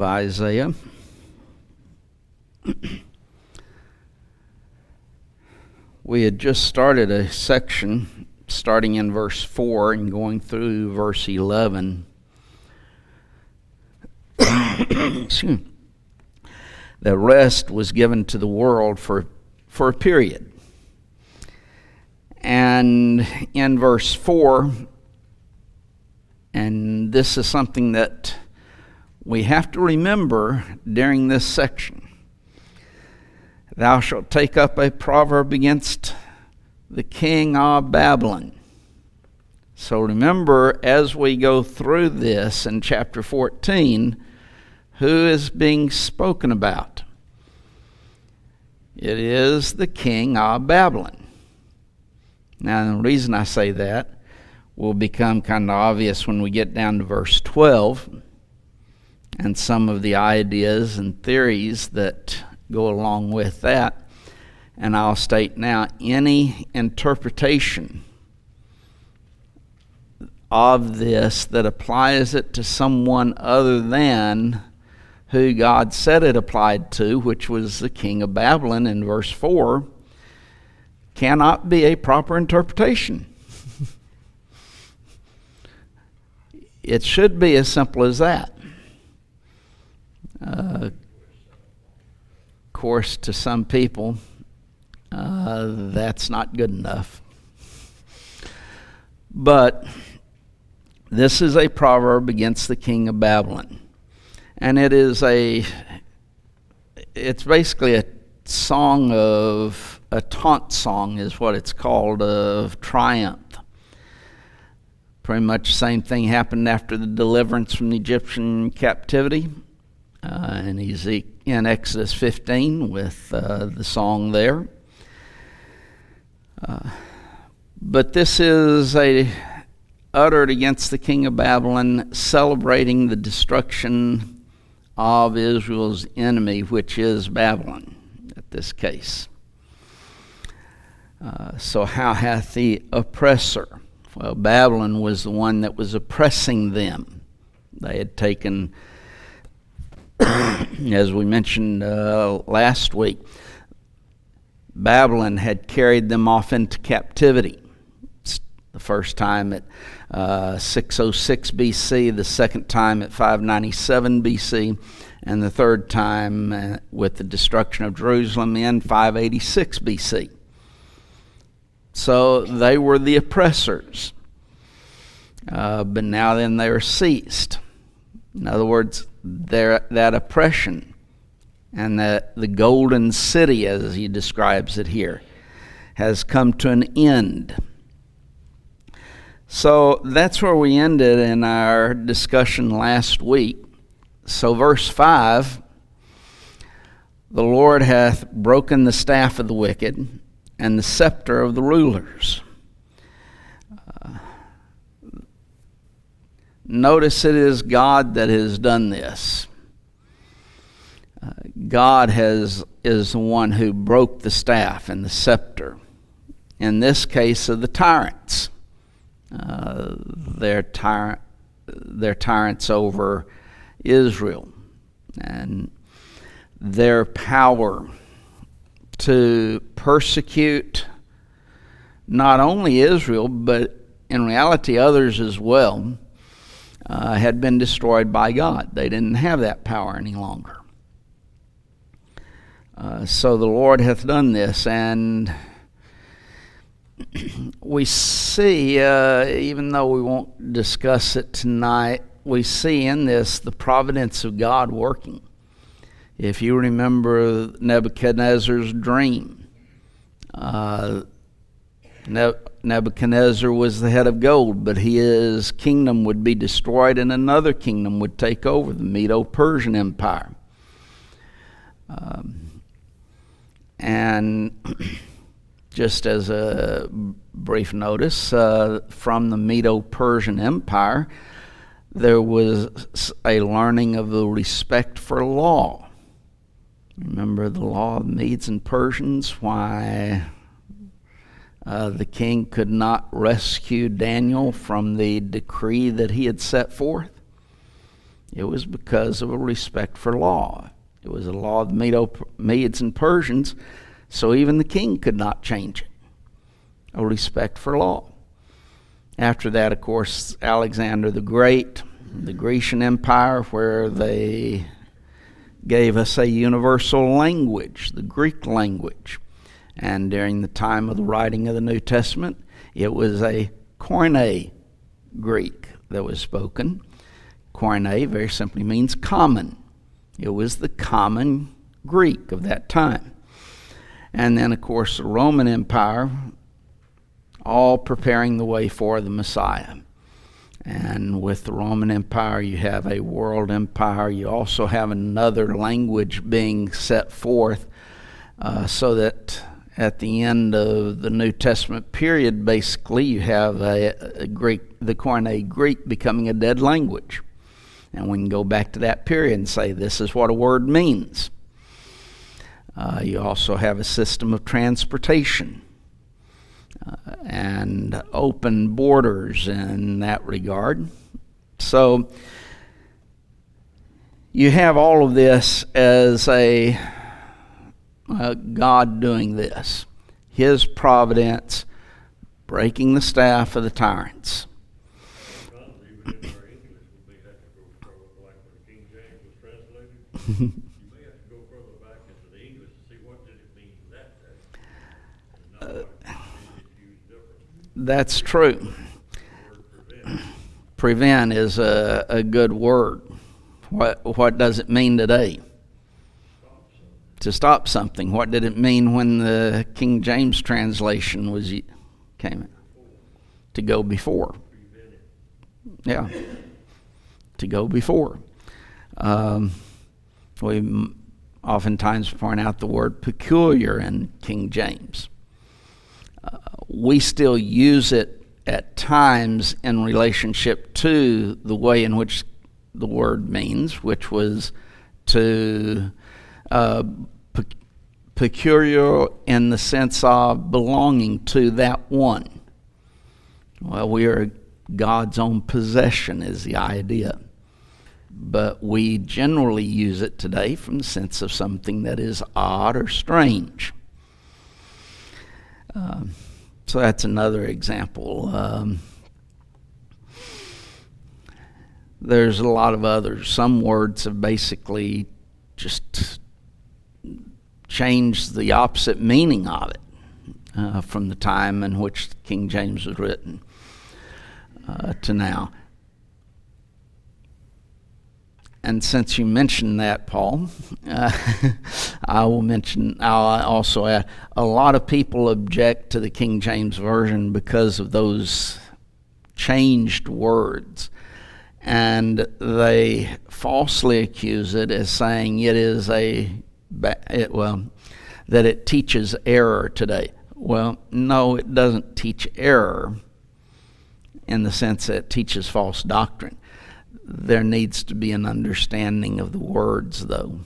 Isaiah. We had just started a section starting in verse 4 and going through verse 11. The rest was given to the world for a period. And in verse 4, and this is something that we have to remember during this section. Thou shalt take up a proverb against the king of Babylon. So remember, as we go through this in chapter 14, who is being spoken about? It is the king of Babylon. Now, the reason I say that will become kind of obvious when we get down to verse 12 and some of the ideas and theories that go along with that. And I'll state now, any interpretation of this that applies it to someone other than who God said it applied to, which was the king of Babylon in verse 4, cannot be a proper interpretation. It should be as simple as that. Of course, to some people, that's not good enough. But this is a proverb against the king of Babylon. And it's basically a song of, a taunt song is what it's called, of triumph. Pretty much the same thing happened after the deliverance from the Egyptian captivity in Exodus 15 with the song there. But this is uttered against the king of Babylon, celebrating the destruction of Israel's enemy, which is Babylon at this case. So how hath the oppressor? Well, Babylon was the one that was oppressing them. They had taken, as we mentioned last week, Babylon had carried them off into captivity. The first time at 606 BC, the second time at 597 BC, and the third time with the destruction of Jerusalem in 586 BC. So they were the oppressors. But now then they are ceased. In other words, that oppression and the golden city, as he describes it here, has come to an end. So that's where we ended in our discussion last week. So verse 5, the Lord hath broken the staff of the wicked and the scepter of the rulers. Notice it is God that has done this. God is the one who broke the staff and the scepter. In this case of the tyrants. They're tyrants over Israel. And their power to persecute not only Israel, but in reality others as well, had been destroyed by God. They didn't have that power any longer. So the Lord hath done this, and we see, even though we won't discuss it tonight, we see in this the providence of God working. If you remember Nebuchadnezzar's dream, Nebuchadnezzar was the head of gold, but his kingdom would be destroyed and another kingdom would take over, the Medo-Persian Empire. And just as a brief notice, from the Medo-Persian Empire, there was a learning of the respect for law. Remember the law of Medes and Persians, why the king could not rescue Daniel from the decree that he had set forth? It was because of a respect for law. It was a law of the Medes and Persians, so even the king could not change it. A respect for law. After that, of course, Alexander the Great, the Grecian Empire, where they gave us a universal language, the Greek language. And during the time of the writing of the New Testament, it was a Koine Greek that was spoken. Koine very simply means common. It was the common Greek of that time. And then, of course, the Roman Empire, all preparing the way for the Messiah. And with the Roman Empire, you have a world empire. You also have another language being set forth so that at the end of the New Testament period, basically, you have a Greek, the Koine Greek, becoming a dead language. And we can go back to that period and say this is what a word means. You also have a system of transportation and open borders in that regard. So you have all of this as a God doing this. His providence breaking the staff of the tyrants. You may have to go further back into the English to see what did it mean that day. That's true. Prevent is a good word. What does it mean today? To stop something. What did it mean when the King James translation came? To go before. Yeah. To go before. We oftentimes point out the word peculiar in King James. We still use it at times in relationship to the way in which the word means, which was to peculiar in the sense of belonging to that one. Well, we are God's own possession is the idea. But we generally use it today from the sense of something that is odd or strange. So that's another example. There's a lot of others. Some words have basically just changed the opposite meaning of it from the time in which King James was written to now. And since you mentioned that, Paul, I'll also add, a lot of people object to the King James Version because of those changed words. And they falsely accuse it as saying it is that it teaches error today. Well, no, it doesn't teach error in the sense that it teaches false doctrine. There needs to be an understanding of the words, though.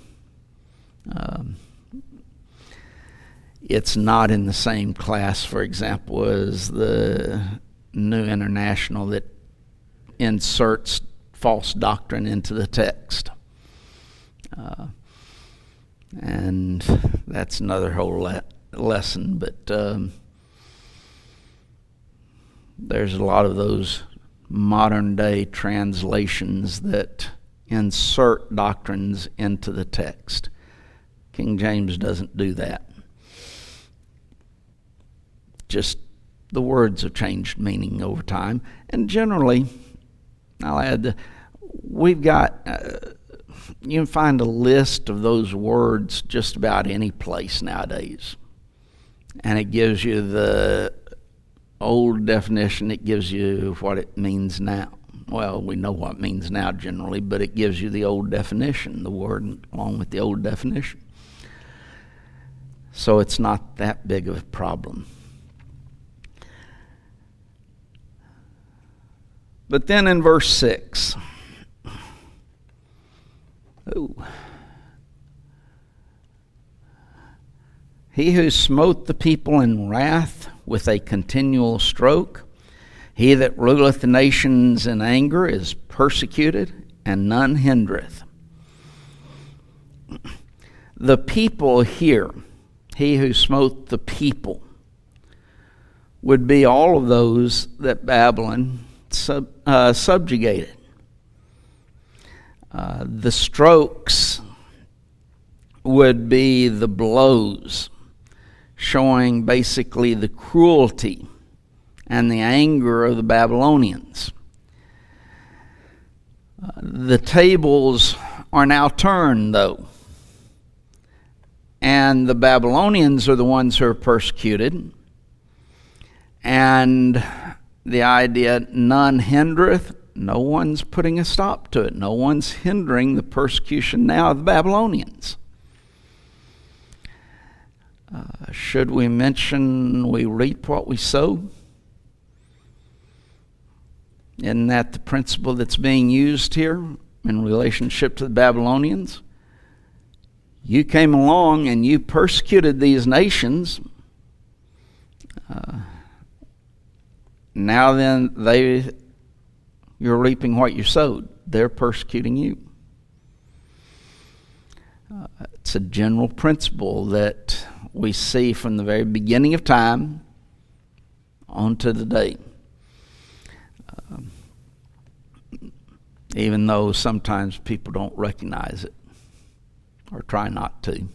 It's not in the same class, for example, as the New International that inserts false doctrine into the text. And that's another whole lesson, but there's a lot of those modern day translations that insert doctrines into the text. King James doesn't do that. Just the words have changed meaning over time. And generally, I'll add, we've got, you can find a list of those words just about any place nowadays. And it gives you the old definition, it gives you what it means now. Well, we know what it means now generally, but it gives you the old definition, the word along with the old definition. So it's not that big of a problem. But then in verse 6, he who smote the people in wrath with a continual stroke, he that ruleth the nations in anger is persecuted, and none hindereth. The people here, he who smote the people, would be all of those that Babylon subjugated. The strokes would be the blows, showing basically the cruelty and the anger of the Babylonians. The tables are now turned, though, and the Babylonians are the ones who are persecuted. And the idea, none hindereth, no one's putting a stop to it. No one's hindering the persecution now of the Babylonians. Should we mention we reap what we sow? Isn't that the principle that's being used here in relationship to the Babylonians? You came along and you persecuted these nations. Now then, you're reaping what you sowed. They're persecuting you. It's a general principle that we see from the very beginning of time on to today. Even though sometimes people don't recognize it or try not to.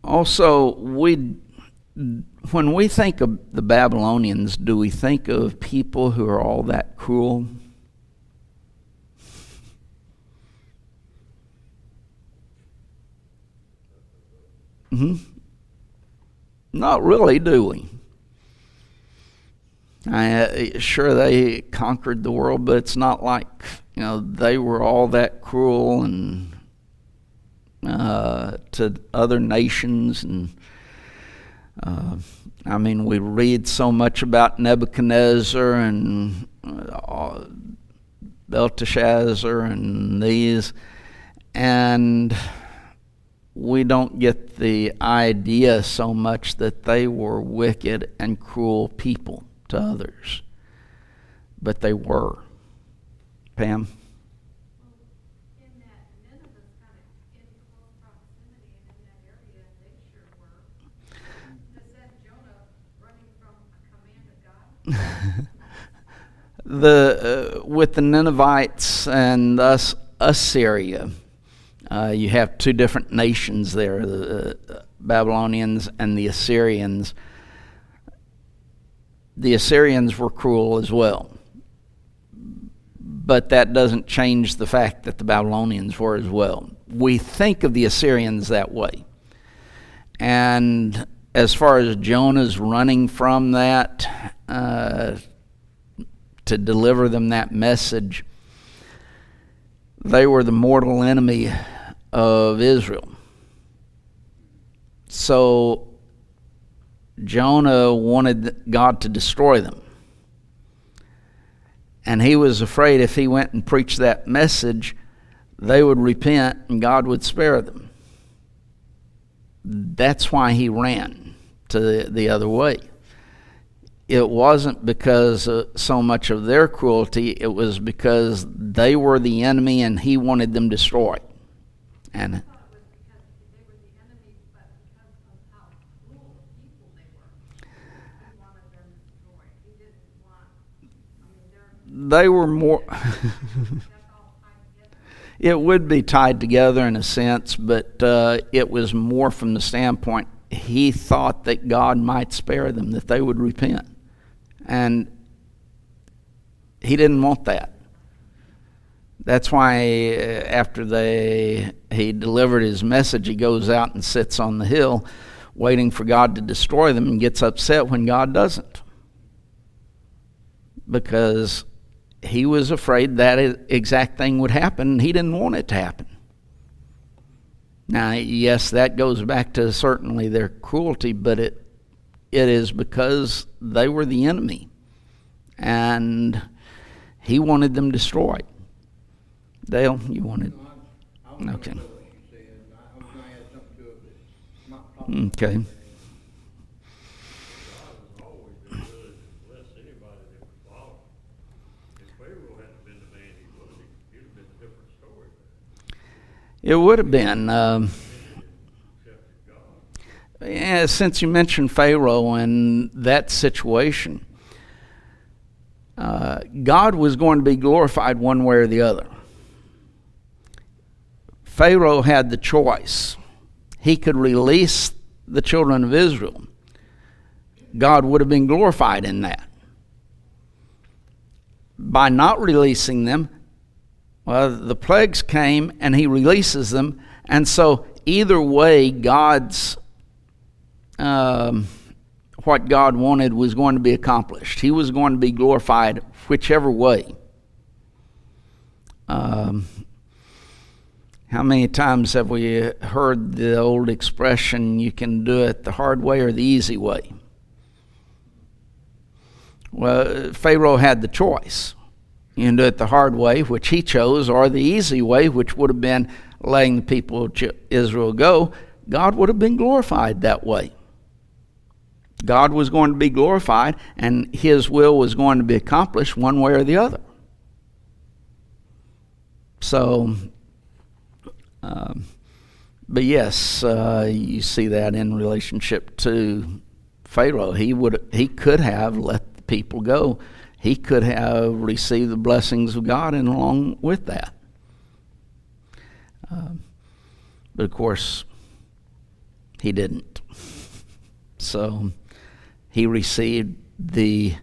Also, when we think of the Babylonians, do we think of people who are all that cruel? Not really, do we? Sure, they conquered the world, but it's not like they were all that cruel and to other nations. And we read so much about Nebuchadnezzar and Belteshazzar and these, and we don't get the idea so much that they were wicked and cruel people to others, but they were. Pam? In that Nineveh's kind of in close proximity and in that area, they sure were. Is that Jonah running from a command of God? With the Ninevites and Assyria, you have two different nations there, the Babylonians and the Assyrians. The Assyrians were cruel as well. But that doesn't change the fact that the Babylonians were as well. We think of the Assyrians that way. And as far as Jonah's running from that, to deliver them that message, they were the mortal enemy of Israel. So Jonah wanted God to destroy them. And he was afraid if he went and preached that message, they would repent and God would spare them. That's why he ran to the other way. It wasn't because so much of their cruelty, it was because they were the enemy and he wanted them destroyed. And I thought it was because they were the enemy, but because of how cruel the people they were. He wanted them destroyed. He didn't want, they were more... that's all tied together. It would be tied together in a sense, but it was more from the standpoint he thought that God might spare them, that they would repent. And he didn't want that. That's why after he delivered his message, he goes out and sits on the hill waiting for God to destroy them and gets upset when God doesn't. Because he was afraid that exact thing would happen, and he didn't want it to happen. Now, yes, that goes back to certainly their cruelty, but it is because they were the enemy, and he wanted them destroyed. Dale, you wanted... Okay. I was going to add something to it, but Okay. God has always been willing to bless anybody that would follow. If Pharaoh hadn't been the man he was, it'd have been a different story. It would have been. Accepted God. Yeah, since you mentioned Pharaoh and that situation, God was going to be glorified one way or the other. Pharaoh had the choice. He could release the children of Israel. God would have been glorified in that. By not releasing them, well, the plagues came and he releases them. And so either way, God's what God wanted was going to be accomplished. He was going to be glorified whichever way. How many times have we heard the old expression, you can do it the hard way or the easy way? Well, Pharaoh had the choice. You can do it the hard way, which he chose, or the easy way, which would have been letting the people of Israel go. God would have been glorified that way. God was going to be glorified, and his will was going to be accomplished one way or the other. So, but yes, you see that in relationship to Pharaoh. He could have let the people go. He could have received the blessings of God, and along with that. But of course, he didn't. So he received the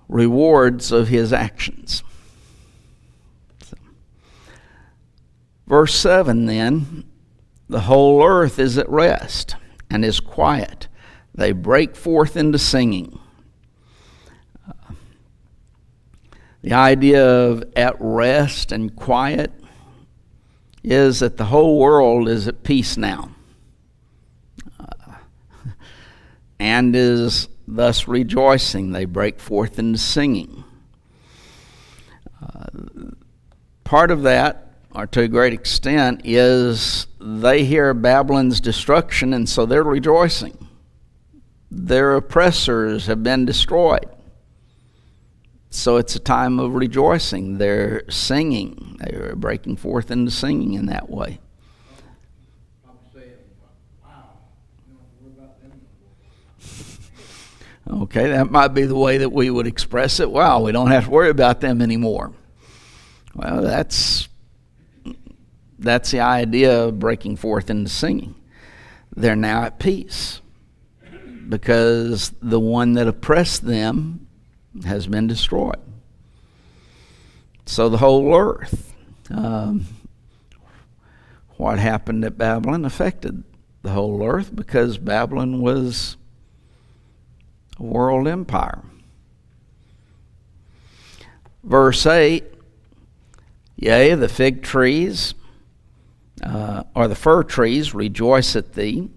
rewards of his actions. Verse 7 then, the whole earth is at rest and is quiet. They break forth into singing. The idea of at rest and quiet is that the whole world is at peace now and is thus rejoicing. They break forth into singing. Part of that, or to a great extent, is they hear Babylon's destruction, and so they're rejoicing. Their oppressors have been destroyed. So it's a time of rejoicing. They're singing. They're breaking forth into singing in that way. Okay, that might be the way that we would express it. Wow, we don't have to worry about them anymore. Well, that's the idea of breaking forth into singing. They're now at peace because the one that oppressed them has been destroyed. So the whole earth, what happened at Babylon affected the whole earth because Babylon was a world empire. Verse 8, yea, the fig trees, or the fir trees rejoice at thee,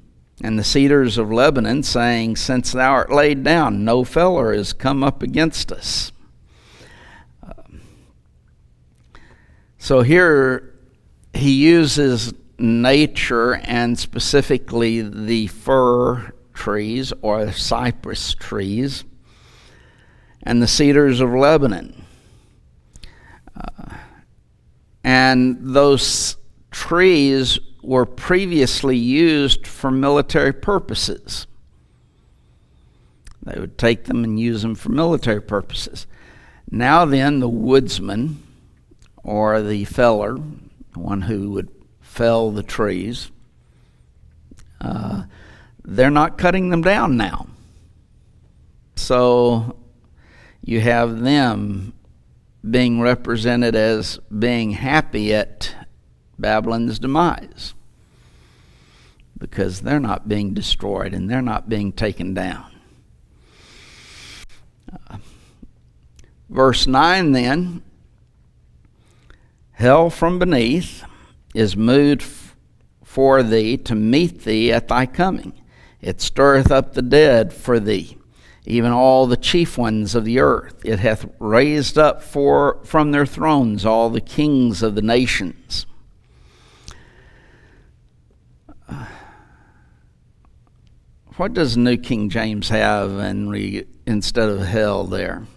and the cedars of Lebanon, saying, since thou art laid down, no feller is come up against us. So here he uses nature, and specifically the fir trees or cypress trees and the cedars of Lebanon. And those trees were previously used for military purposes. They would take them and use them for military purposes. Now then, the woodsman, or the feller, one who would fell the trees, they're not cutting them down now. So you have them being represented as being happy at Babylon's demise because they're not being destroyed and they're not being taken down. Verse 9 then, hell from beneath is moved for thee to meet thee at thy coming. It stirreth up the dead for thee, even all the chief ones of the earth. It hath raised up from their thrones all the kings of the nations. What does New King James have instead of hell there?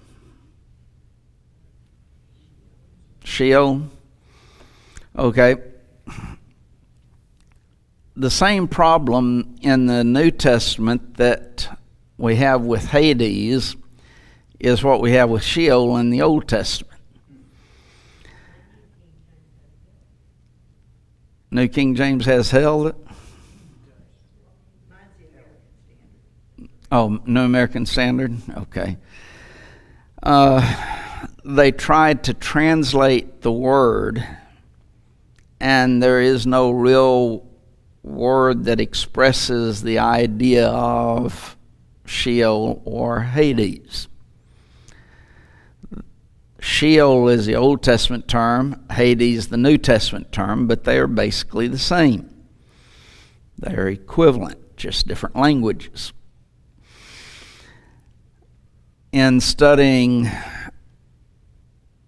Sheol? Okay. The same problem in the New Testament that we have with Hades is what we have with Sheol in the Old Testament. New King James has hell. Oh, New American Standard? Okay. They tried to translate the word, and there is no real word that expresses the idea of Sheol or Hades. Sheol is the Old Testament term, Hades the New Testament term, but they are basically the same. They're equivalent, just different languages. In studying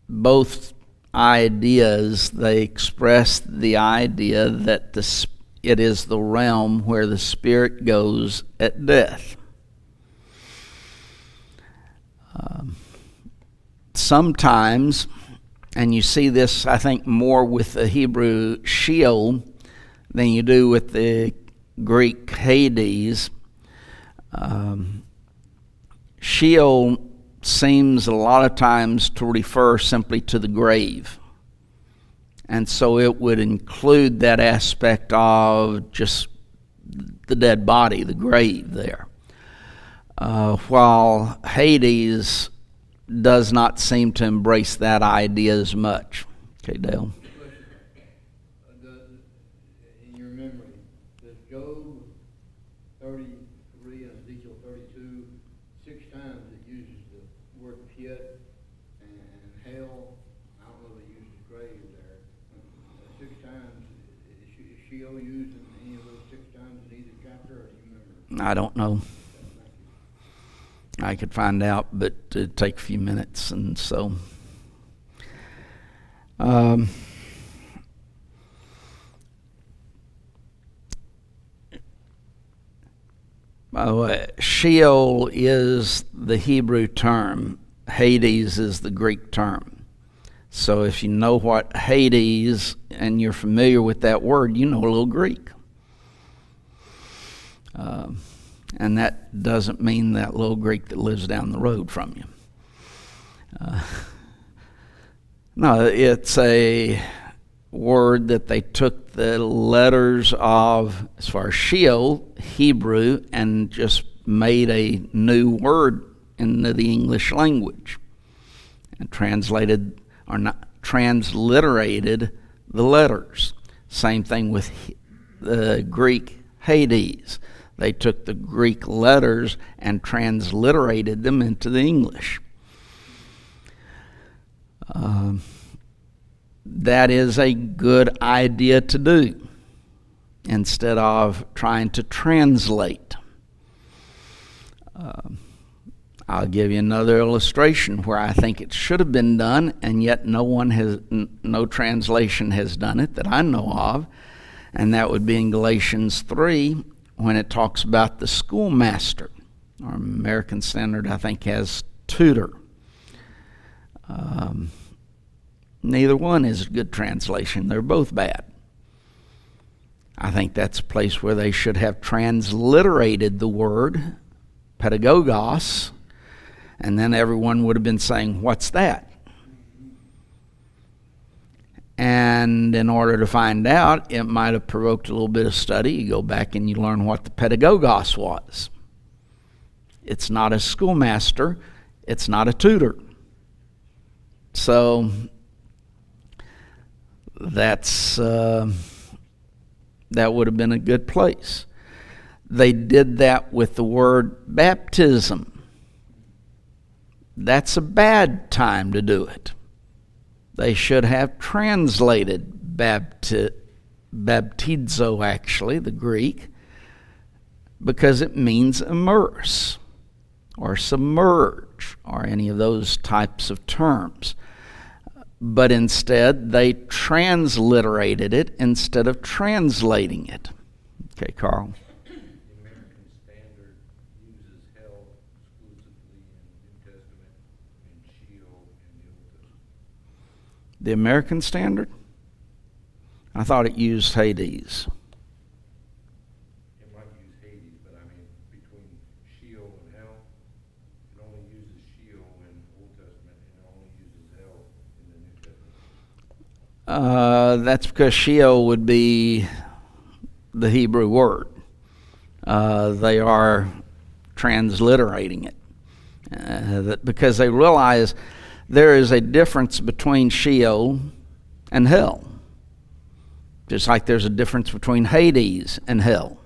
both ideas, they express the idea that it is the realm where the spirit goes at death. Sometimes, and you see this, I think, more with the Hebrew Sheol than you do with the Greek Hades. Sheol seems a lot of times to refer simply to the grave. And so it would include that aspect of just the dead body, the grave there. While Hades does not seem to embrace that idea as much. Okay, Dale? In your memory, does Job 33 and Ezekiel 32, 6 times it uses the word pit and hell? I don't know if it uses grave there. 6 times, is Sheol used in any of those 6 times in either chapter, or do you remember? I don't know. I could find out, but it'd take a few minutes, and so Sheol is the Hebrew term. Hades is the Greek term. So if you know what Hades, and you're familiar with that word, you know a little Greek. And that doesn't mean that little Greek that lives down the road from you. No, it's a word that they took the letters of, as far as Sheol, Hebrew, and just made a new word into the English language. And transliterated the letters. Same thing with the Greek Hades. They took the Greek letters and transliterated them into the English. That is a good idea to do instead of trying to translate. I'll give you another illustration where I think it should have been done, and yet no translation has done it that I know of, and that would be in Galatians 3, when it talks about the schoolmaster. Our American Standard, I think, has tutor. Neither one is a good translation. They're both bad. I think that's a place where they should have transliterated the word pedagogos, and then everyone would have been saying, what's that? And in order to find out, it might have provoked a little bit of study. You go back and you learn what the pedagogos was. It's not a schoolmaster. It's not a tutor. So that would have been a good place. They did that with the word baptism. That's a bad time to do it. They should have translated baptizo, actually, the Greek, because it means immerse or submerge or any of those types of terms. But instead, they transliterated it instead of translating it. Okay, Carl. The American Standard The American Standard? I thought it used Hades. It might use Hades, but I mean, between Sheol and hell, it only uses Sheol in the Old Testament, and it only uses hell in the New Testament. That's because Sheol would be the Hebrew word. They are transliterating it because they realize there is a difference between Sheol and hell. Just like there's a difference between Hades and hell.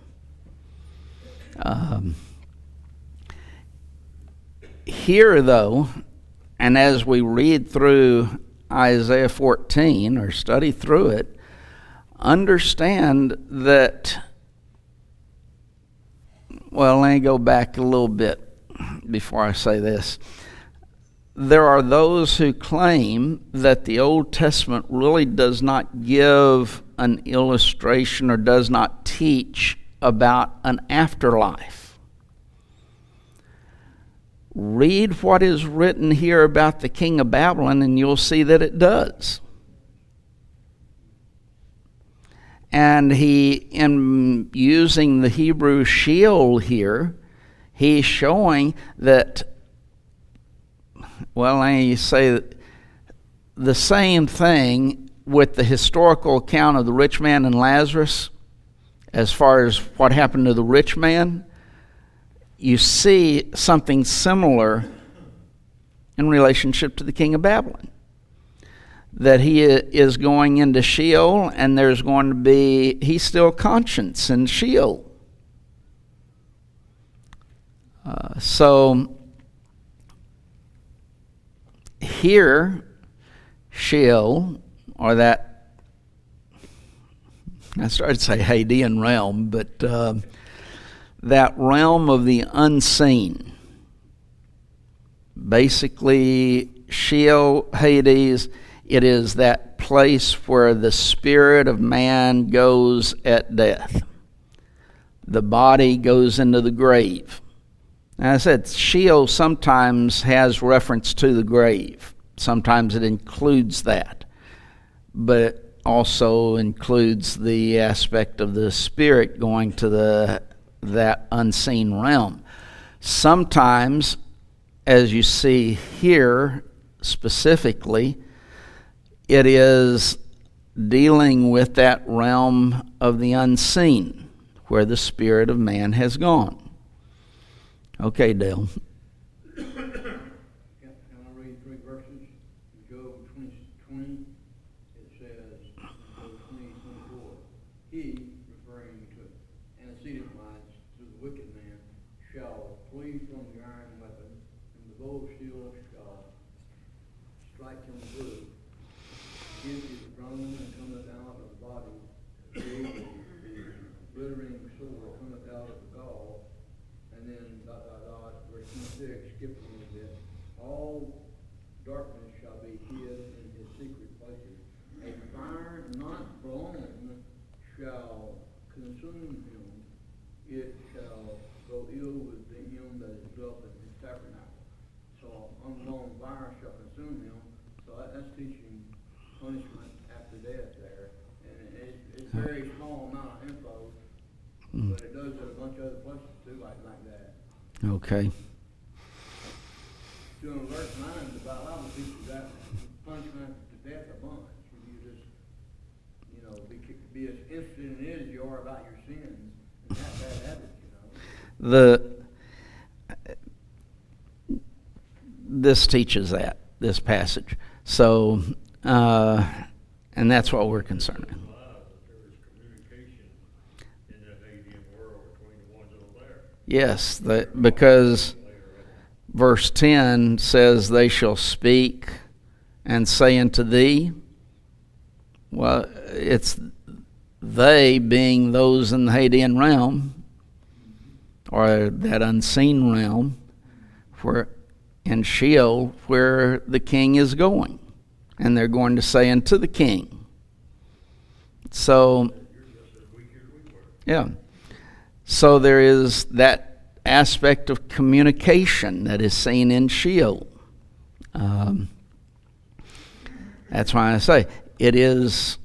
Here, though, and as we read through Isaiah 14 or study through it, understand that, well, let me go back a little bit before I say this. There are those who claim that the Old Testament really does not give an illustration or does not teach about an afterlife. Read what is written here about the king of Babylon and you'll see that it does. And he, in using the Hebrew Sheol here, he's showing that, well, I say the same thing with the historical account of the rich man and Lazarus. As far as what happened to the rich man, you see something similar in relationship to the king of Babylon. That he is going into Sheol, and there's going to be, he's still conscious in Sheol. So here, Sheol, or that, I started to say Hadean realm, but that realm of the unseen. Basically, Sheol, Hades, it is that place where the spirit of man goes at death. The body goes into the grave. As I said, Sheol sometimes has reference to the grave. Sometimes it includes that. But it also includes the aspect of the spirit going to that unseen realm. Sometimes, as you see here specifically, it is dealing with that realm of the unseen, where the spirit of man has gone. Okay, Dale. Can I read 3 verses? Job 20, it says, Job 20:24, he, referring to antecedent-wise to the wicked man, shall flee from the iron weapon, and the bow of steel shall strike him blue. His is grown and cometh out of the body, the glittering sword cometh out of the gall, and then verse 26, skip a little bit. All darkness shall be hid in his secret places. A fire not blown shall consume him. It shall go ill with him that is dwelt in his tabernacle. So unknown fire shall consume him. So that's teaching punishment after death there. And it's very small amount of info, but it does at a bunch of other places too, like that. Okay. To alert mind, the Bible teaches that punishment to death a bunch. You just, be as interested in it as you are about your sins and have bad habits, This teaches that, this passage. So, and that's what we're concerned with. There is communication in that Hadean world between the ones that are there. Yes, because verse 10 says, they shall speak and say unto thee. Well, it's they being those in the Hadean realm, or that unseen realm, where in Sheol, where the king is going. And they're going to say unto the king. So, yeah. So there is that aspect of communication that is seen in Sheol. That's why I say it is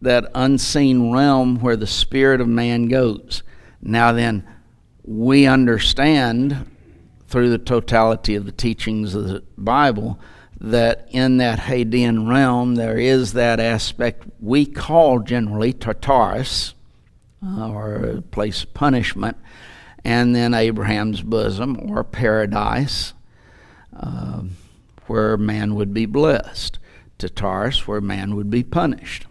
that unseen realm where the spirit of man goes. Now then, we understand through the totality of the teachings of the Bible that in that Hadean realm there is that aspect we call generally Tartarus, or a place of punishment, and then Abraham's bosom, or paradise, where man would be blessed. Tartarus, where man would be punished.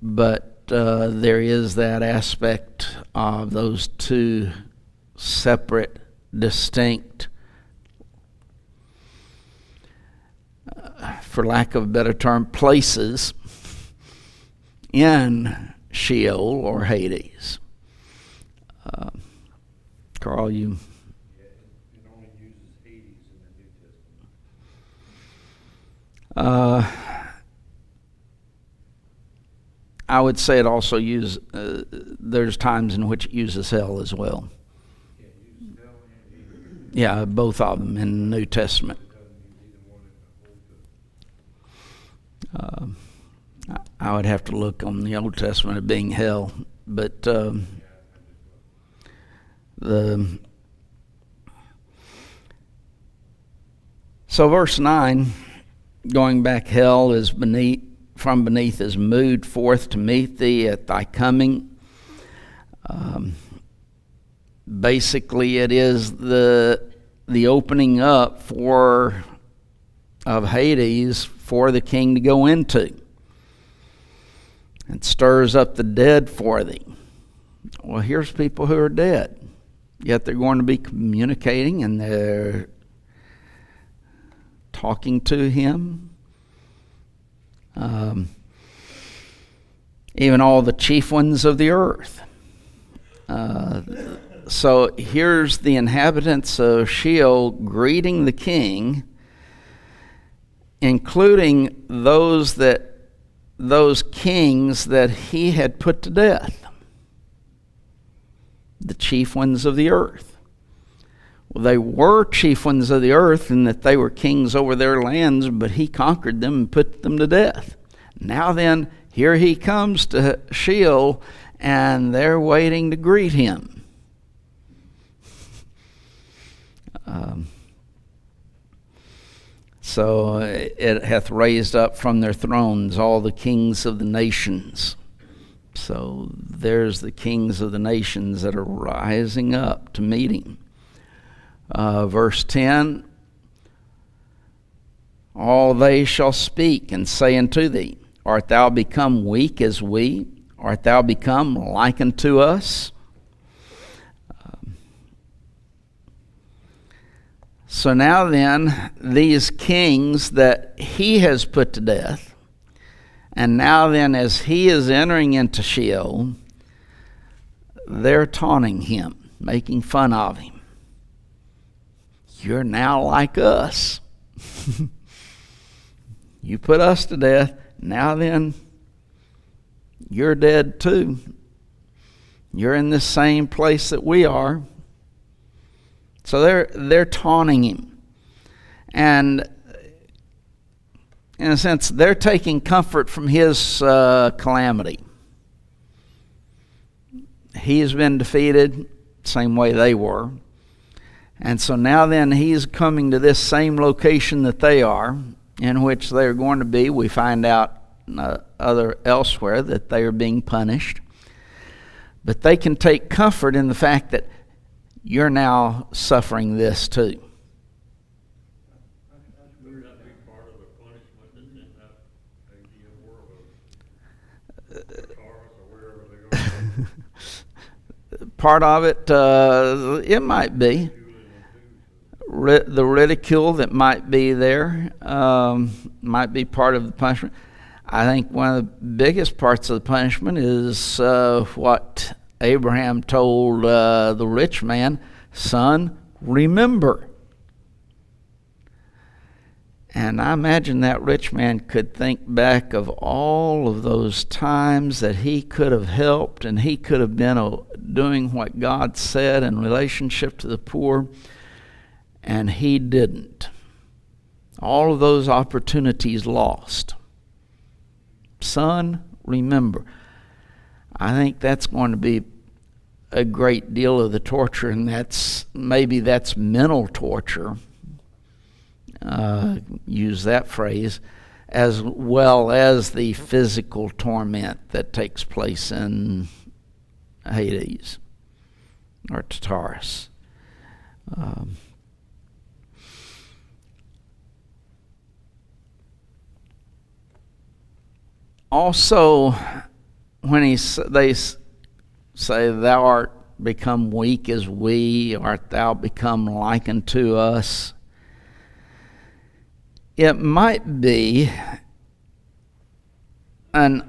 But there is that aspect of those two separate, distinct, for lack of a better term, places in Sheol or Hades. Carl, you... It only uses Hades in the New Testament. I would say it also uses, there's times in which it uses hell as well. Yeah, it uses hell and Hades. Yeah, both of them in the New Testament. It doesn't use either one in the Old Testament. I would have to look on the Old Testament of being hell, but so verse 9, going back, hell is from beneath is moved forth to meet thee at thy coming. Basically, it is the opening up of Hades for the king to go into. It stirs up the dead for thee. Well, here's people who are dead, yet they're going to be communicating and they're talking to him. Even all the chief ones of the earth. So here's the inhabitants of Sheol greeting the king, including those kings that he had put to death, the chief ones of the earth. Well, they were chief ones of the earth in that they were kings over their lands, but he conquered them and put them to death. Now then, here he comes to Sheol, and they're waiting to greet him. So it hath raised up from their thrones all the kings of the nations. So there's the kings of the nations that are rising up to meet him. Verse 10, all they shall speak and say unto thee, art thou become weak as we? Art thou become like unto us? So now then, these kings that he has put to death, and now then as he is entering into Sheol, they're taunting him, making fun of him. You're now like us. You put us to death, now then you're dead too. You're in the same place that we are. So they're taunting him. And in a sense, they're taking comfort from his calamity. He has been defeated, same way they were. And so now then he's coming to this same location that they are, in which they're going to be. We find out elsewhere that they are being punished. But they can take comfort in the fact that you're now suffering this too. Would that be part of the punishment that's in that idea world of Tartarus or wherever they're going? Part of it, it might be. The ridicule that might be there might be part of the punishment. I think one of the biggest parts of the punishment is what Abraham told the rich man, son, remember. And I imagine that rich man could think back of all of those times that he could have helped and he could have been doing what God said in relationship to the poor, and he didn't. All of those opportunities lost. Son, remember. I think that's going to be a great deal of the torture, and that's mental torture. Use that phrase, as well as the physical torment that takes place in Hades or Tartarus. Also, when they say, "Thou art become weak as we, art thou become like unto us," it might be an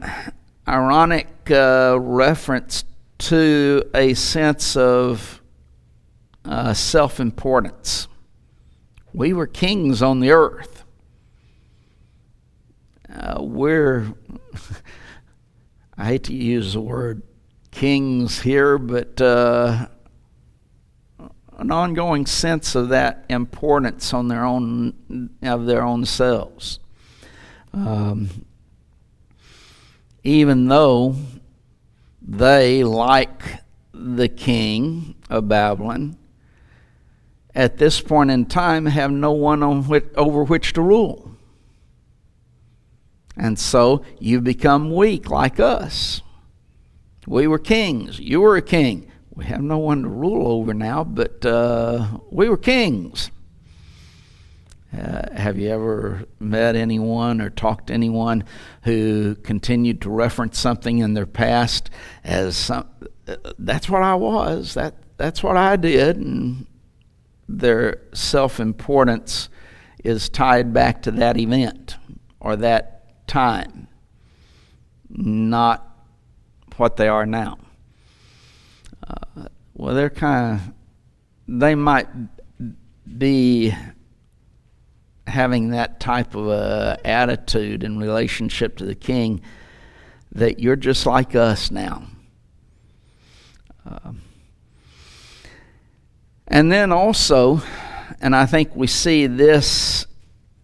ironic reference to a sense of self-importance. We were kings on the earth. I hate to use the word kings here, but an ongoing sense of that importance on their own selves. Even though they, like the king of Babylon, at this point in time have no one over which to rule. And so you become weak like us. We were kings. You were a king. We have no one to rule over now, but we were kings. Have you ever met anyone or talked to anyone who continued to reference something in their past as that's what I was, that's what I did, and their self-importance is tied back to that event or that time, not what they are now? They might be having that type of attitude in relationship to the king, that you're just like us now. And then also, and I think we see this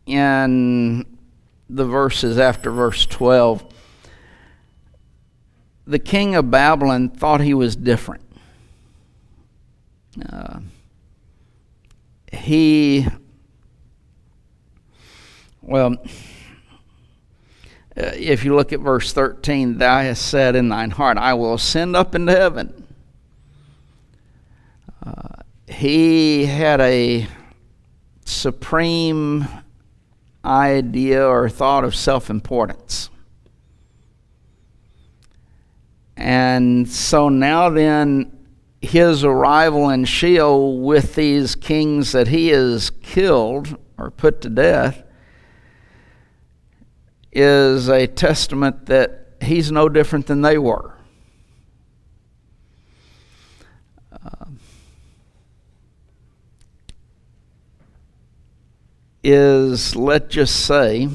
in the verses after verse 12, the king of Babylon thought he was different. If you look at verse 13, "Thou hast said in thine heart, I will ascend up into heaven." He had a supreme idea or thought of self-importance. And so now then, his arrival in Sheol with these kings that he has killed or put to death is a testament that he's no different than they were. Let's just say,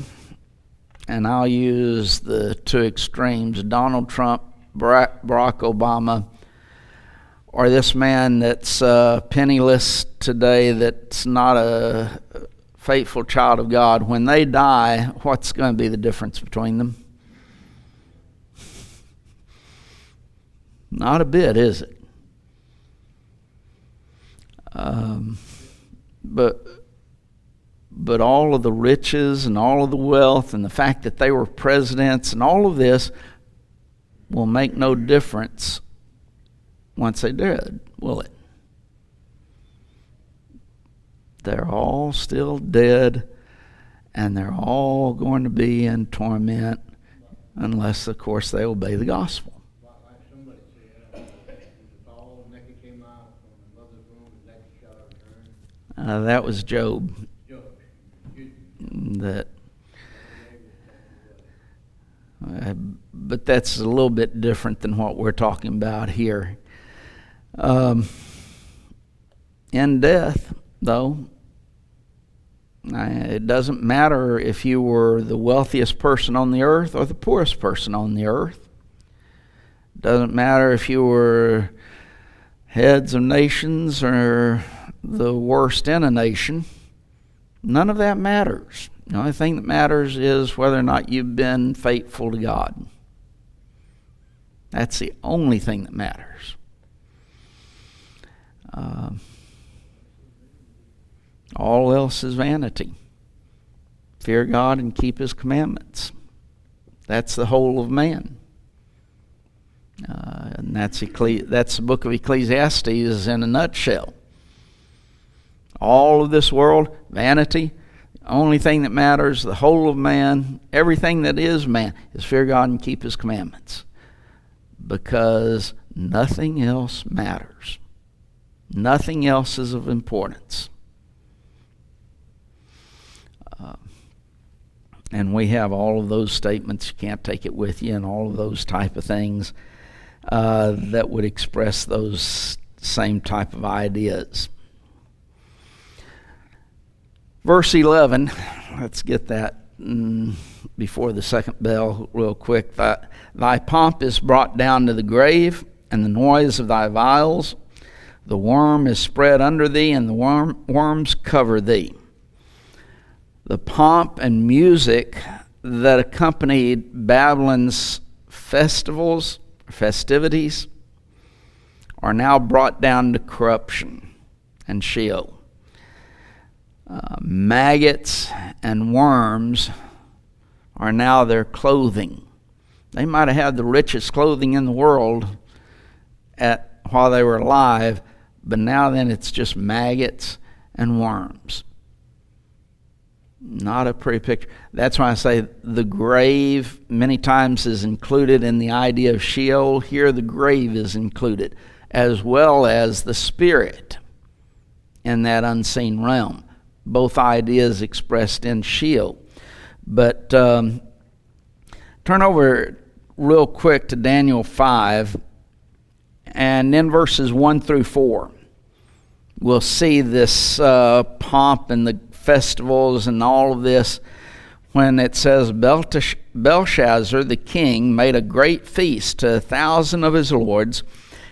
and I'll use the two extremes, Donald Trump, Barack Obama, or this man that's penniless today, that's not a faithful child of God. When they die, what's going to be the difference between them? Not a bit, is it? But all of the riches and all of the wealth and the fact that they were presidents and all of this will make no difference once they're dead, will it? They're all still dead, and they're all going to be in torment unless, of course, they obey the gospel. Like somebody said, if all naked came out from the mother's womb, and naked shall return. That was Job. But that's a little bit different than what we're talking about here. In death, though, it doesn't matter if you were the wealthiest person on the earth or the poorest person on the earth. It doesn't matter if you were heads of nations or the worst in a nation. None of that matters. The only thing that matters is whether or not you've been faithful to God. That's the only thing that matters. All else is vanity. Fear God and keep His commandments. That's the whole of man. And that's the book of Ecclesiastes in a nutshell. All of this world, vanity. The only thing that matters, the whole of man, everything that is man, is fear God and keep His commandments. Because nothing else matters. Nothing else is of importance. And we have all of those statements, you can't take it with you, and all of those type of things that would express those same type of ideas. Verse 11, let's get that before the second bell real quick. Thy pomp is brought down to the grave, and the noise of thy viols. The worm is spread under thee, and the worms cover thee. The pomp and music that accompanied Babylon's festivities, are now brought down to corruption and Sheol. Maggots and worms are now their clothing. They might have had the richest clothing in the world while they were alive, but now then it's just maggots and worms. Not a pretty picture. That's why I say the grave many times is included in the idea of Sheol. Here the grave is included, as well as the spirit in that unseen realm. Both ideas expressed in Sheol. But turn over real quick to Daniel 5, and then verses 1 through 4. We'll see this pomp and the festivals and all of this when it says Belshazzar the king made a great feast to 1,000 of his lords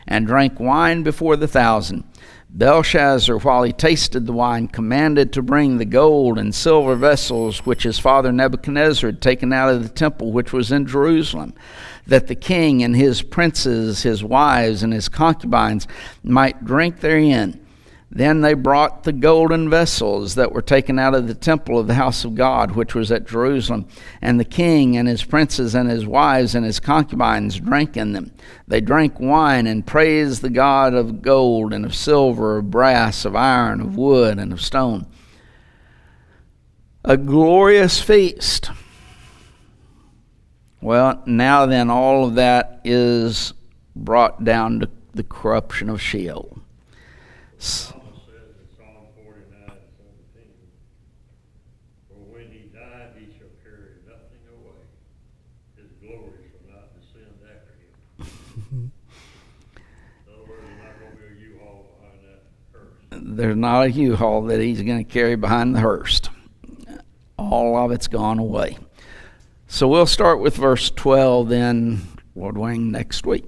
and drank wine before the 1,000. Belshazzar, while he tasted the wine, commanded to bring the gold and silver vessels which his father Nebuchadnezzar had taken out of the temple which was in Jerusalem, that the king and his princes, his wives, and his concubines might drink therein. Then they brought the golden vessels that were taken out of the temple of the house of God, which was at Jerusalem. And the king and his princes and his wives and his concubines drank in them. They drank wine and praised the God of gold and of silver, of brass, of iron, of wood, and of stone. A glorious feast. Well, now then, all of that is brought down to the corruption of Sheol. Says in Psalm 49:17, for when he died, he shall carry nothing away. His glory shall not descend after him. In other words, there's not going to be a U-Haul behind that hearse. There's not a U-Haul that he's going to carry behind the hearse. All of it's gone away. So we'll start with verse 12 then, Lord willing, next week.